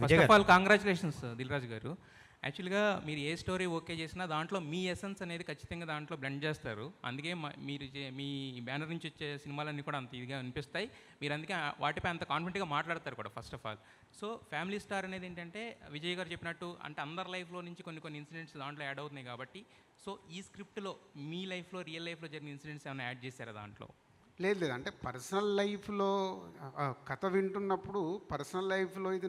First of all congratulations Dil Raju garu. యాక్చువల్గా మీరు ఏ story okay చేసినా దాంట్లో మీ ఎసెన్స్ అనేది ఖచ్చితంగా దాంట్లో బ్లెండ్ చేస్తారు. అందుకే మీరు మీ బ్యానర్ నుంచి వచ్చే సినిమాలన్నీ కూడా అంత ఇదిగా అనిపిస్తాయి. మీరు అందుకే వాటిపై అంత కాన్ఫిడెంట్గా మాట్లాడతారు కూడా first of all. So family star అనేది ఏంటంటే విజయ్ గారు చెప్పినట్టు అంటే అందరి లైఫ్లో నుంచి కొన్ని ఇన్సిడెంట్స్ దాంట్లో యాడ్ అవుతున్నాయి కాబట్టి, సో ఈ స్క్రిప్ట్లో మీ లైఫ్లో రియల్ లైఫ్లో జరిగిన ఇన్సిడెంట్స్ ఏమైనా యాడ్ చేశారా దాంట్లో? లేదు లేదు, అంటే పర్సనల్ లైఫ్లో కథ వింటున్నప్పుడు పర్సనల్ లైఫ్లో ఇది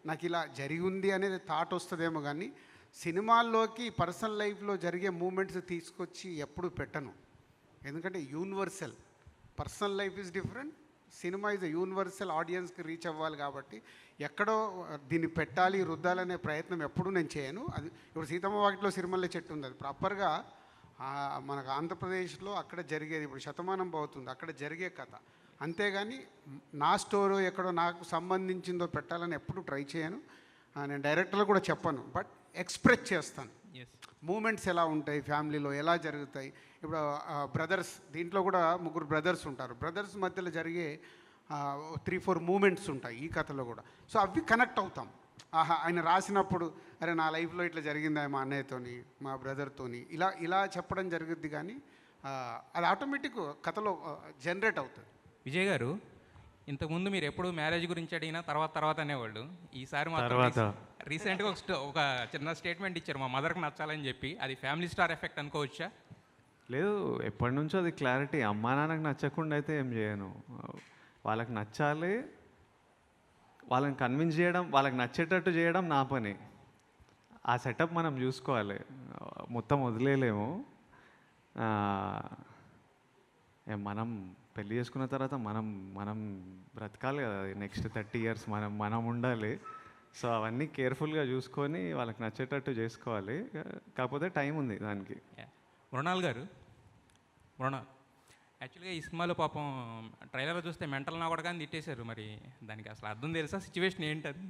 నాకు ఇలా జరిగి ఉంది అనేది థాట్ వస్తుందేమో, కానీ సినిమాల్లోకి పర్సనల్ లైఫ్లో జరిగే మూమెంట్స్ తీసుకొచ్చి ఎప్పుడు పెట్టను. ఎందుకంటే universal, personal life is different, cinema is universal, ఆడియన్స్కి రీచ్ అవ్వాలి కాబట్టి ఎక్కడో దీన్ని పెట్టాలి రుద్దాలనే ప్రయత్నం ఎప్పుడూ నేను చేయను. అది ఇప్పుడు సీతమ్మ వాకిట్లో సిరిమల్లె చెట్టు ఉంది, అది ప్రాపర్గా మనకు ఆంధ్రప్రదేశ్లో అక్కడ జరిగేది, ఇప్పుడు శతమానం అవుతుంది అక్కడ జరిగే కథ. అంతేగాని నా స్టోరీ ఎక్కడో నాకు సంబంధించిందో పెట్టాలని ఎప్పుడు ట్రై చేయను. నేను డైరెక్టర్లు కూడా చెప్పను, బట్ ఎక్స్ప్రెస్ చేస్తాను మూమెంట్స్ ఎలా ఉంటాయి, ఫ్యామిలీలో ఎలా జరుగుతాయి. ఇప్పుడు బ్రదర్స్, దీంట్లో కూడా ముగ్గురు బ్రదర్స్ ఉంటారు, బ్రదర్స్ మధ్యలో జరిగే 3-4 మూమెంట్స్ ఉంటాయి ఈ కథలో కూడా. సో అవి కనెక్ట్ అవుతాం. ఆయన రాసినప్పుడు అరే నా లైఫ్లో ఇట్లా జరిగిందా మా అన్నయ్యతోని, మా బ్రదర్తోని, ఇలా ఇలా చెప్పడం జరుగుద్ది, కానీ అది ఆటోమేటిక్ కథలో జనరేట్ అవుతుంది. విజయ్ గారు, ఇంతకుముందు మీరు ఎప్పుడు మ్యారేజ్ గురించి అడిగినా తర్వాత అనేవాళ్ళు. ఈసారి మాత్రం రీసెంట్గా ఒక చిన్న స్టేట్మెంట్ ఇచ్చారు, మా మదర్కి నచ్చాలని చెప్పి. అది ఫ్యామిలీ స్టార్ ఎఫెక్ట్ అనుకోవచ్చా? లేదు, ఎప్పటి నుంచో అది క్లారిటీ. అమ్మా నాన్నకు నచ్చకుండా అయితే ఏం చేయను. వాళ్ళకి నచ్చాలి, వాళ్ళని కన్విన్స్ చేయడం, వాళ్ళకి నచ్చేటట్టు చేయడం నా పని. ఆ సెటప్ మనం చూసుకోవాలి, మొత్తం వదిలేయలేము. మనం పెళ్ళి చేసుకున్న తర్వాత మనం బ్రతకాలి కదా, నెక్స్ట్ 30 years మనం ఉండాలి. సో అవన్నీ కేర్ఫుల్గా చూసుకొని వాళ్ళకి నచ్చేటట్టు చేసుకోవాలి. కాకపోతే టైం ఉంది దానికి. మృణాల్ గారు, యాక్చువల్గా ఈ సినిమాలో పాపం ట్రైలర్లో చూస్తే మెంటల్ నా కూడా కానీ తిట్టేశారు. మరి దానికి అసలు అర్థం తెలుసా? సిచ్యువేషన్ ఏంటది?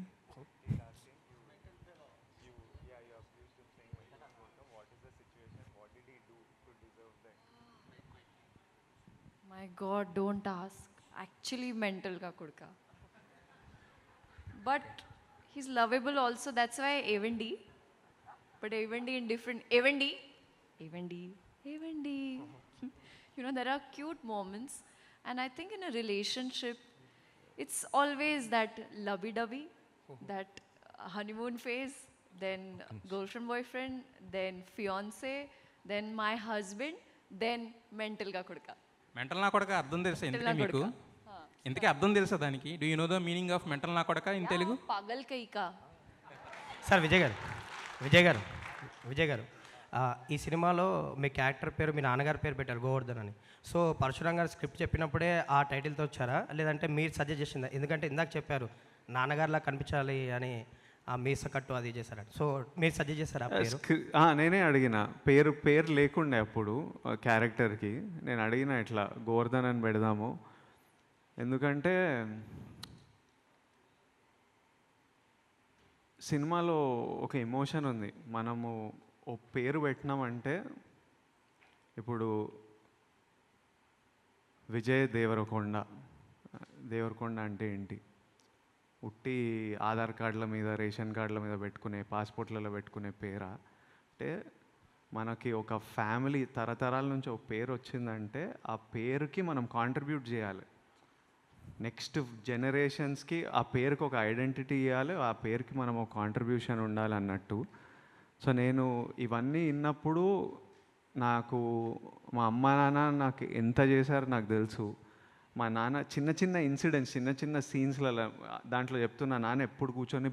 My God, don't ask. Actually mental ka kudka. But he's lovable also. That's why Evendi. But Evendi in different... Evendi. You know, there are cute moments. And I think in a relationship, it's always that lovey-dovey, that honeymoon phase, then girlfriend-boyfriend, then fiancé, then my husband, then mental ka kudka. Mental నా కొడక అర్థం తెలుసా ఇంతకీ మీకు? ఇంతకీ అర్థం తెలుసా దానికి? Do you know the meaning of mental నా కొడక in Telugu? Paagal కైకా. Sir Vijay గారు, ఈ సినిమాలో మీ క్యారెక్టర్ పేరు మీ నాన్నగారి పేరు పెట్టారు, గోవర్ధన్ అని. సో పరశురామ్ గారు స్క్రిప్ట్ చెప్పినప్పుడే ఆ టైటిల్తో వచ్చారా, లేదంటే మీరు సజెస్ట్ చేసిందా? ఎందుకంటే ఇందాక చెప్పారు నాన్నగారిలా కనిపించాలి అని, ఆ మీస కట్టు అది చేశారంట. సో మీరు సజెస్ట్ చేశారా పేరు? నేనే అడిగిన, పేరు లేకుండే అప్పుడు క్యారెక్టర్కి. నేను అడిగిన ఇట్లా గోవర్ధన్ అని పెడదాము, ఎందుకంటే సినిమాలో ఒక ఎమోషన్ ఉంది. మనము ఓ పేరు పెట్టినామంటే, ఇప్పుడు విజయ్ దేవరకొండ అంటే ఏంటి? ఉట్టి ఆధార్ కార్డుల మీద, రేషన్ కార్డుల మీద పెట్టుకునే, పాస్పోర్ట్లలో పెట్టుకునే పేరా? అంటే మనకి ఒక ఫ్యామిలీ తరతరాల నుంచి ఒక పేరు వచ్చిందంటే ఆ పేరుకి మనం కాంట్రిబ్యూట్ చేయాలి. నెక్స్ట్ జనరేషన్స్కి ఆ పేరుకి ఒక ఐడెంటిటీ ఇవ్వాలి, ఆ పేరుకి మనం ఒక కాంట్రిబ్యూషన్ ఉండాలి అన్నట్టు. సో నేను ఇవన్నీ విన్నప్పుడు నాకు మా అమ్మ నాన్న నాకు ఎంత చేశారో నాకు తెలుసు. మా నాన్న చిన్న ఇన్సిడెంట్స్, చిన్న సీన్స్లలో దాంట్లో చెప్తున్నా, నాన్న ఎప్పుడు కూర్చొని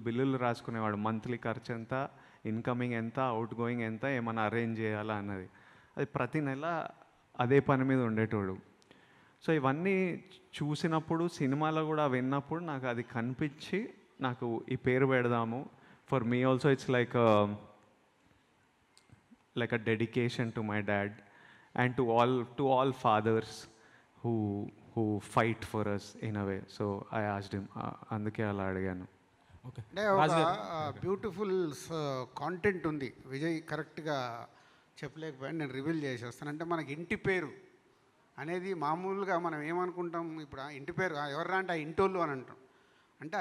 బిల్లులు రాసుకునేవాడు. మంత్లీ ఖర్చు ఎంత, ఇన్కమింగ్ ఎంత, అవుట్ గోయింగ్ ఎంత, ఏమైనా అరేంజ్ చేయాలా అన్నది. అది ప్రతి నెల అదే పని మీద ఉండేటోడు. సో ఇవన్నీ చూసినప్పుడు, సినిమాలో కూడా విన్నప్పుడు నాకు అది కనిపించి నాకు ఈ పేరు పెడదాము. For me also it's like a dedication to my dad and to all fathers who fight for us in a way. So I asked him, అందుకే అలా అడిగాను. అంటే ఒక బ్యూటిఫుల్ కాంటెంట్ ఉంది. విజయ్ కరెక్ట్గా చెప్పలేకపోయాను, నేను రివీల్ చేసేస్తాను. అంటే మనకి ఇంటి పేరు అనేది మామూలుగా మనం ఏమనుకుంటాం, ఇప్పుడు ఇంటి పేరు ఎవర్రా అంటే ఆ ఇంటోళ్ళు అని అంటాం. అంటే